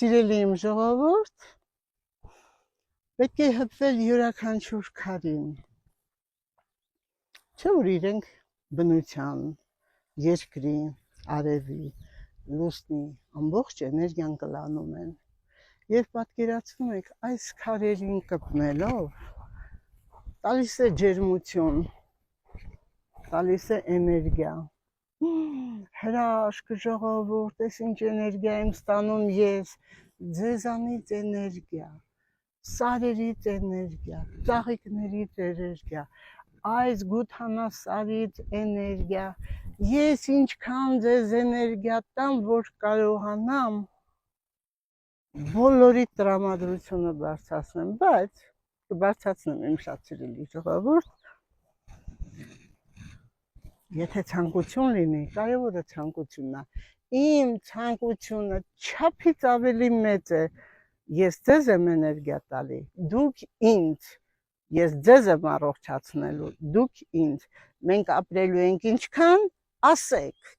Սիրելի իմ ժողովուրդ, պետք է հպվել յուրաքանչյուր քարին, չէ՞ որ իրենք բնության, երկրի, արևի, լուսնի ամբողջ էներգիան կլանում են։ Երբ պատկերացնում եք այս քարերին կպնելով, տալիս է ջերմություն, տալիս է էներգիա։ Հրաշք ժողովուրդ, այս ինչ էներգիա եմ ստանում ես, ձեզանից էներգիա, սարերից էներգիա, ծաղիկներից էներգիա, այս գութանասարից էներգիա, ես ինչքան ձեզ էներգիա տամ, որ կարողանամ բոլորի տրամադրությունը բարձրացնեմ, բայց կբարձրացնեմ իմ շատ սիրելի ժողովուրդ, եթե ցանկություն լինի, կարևորը ցանկությունն է, իմ ցանկությունը չափից ավելի մեծ է, ես ձեզ եմ էներգիա տալի, դուք ինձ, ես ձեզ եմ առողջացնելու, դուք ինձ, մենք ապրելու ենք ինչքան, ասեք,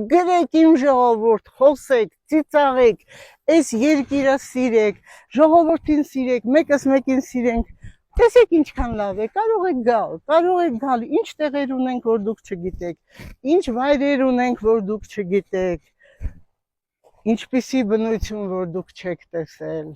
գրեք իմ ժողովուրդ, խոսեք, ծիծաղեք, այս երկիրը սիրեք, ժողովրդին սիրեք, մեկս մեկին սիրենք, տեսեք ինչքան լավ է, կարող եք գալ, ինչ տեղեր ունենք, որ դուք չգիտեք, ինչ վայրեր ունենք, որ դուք չգիտեք, ինչպիսի բնություն, որ դուք չեք տեսել,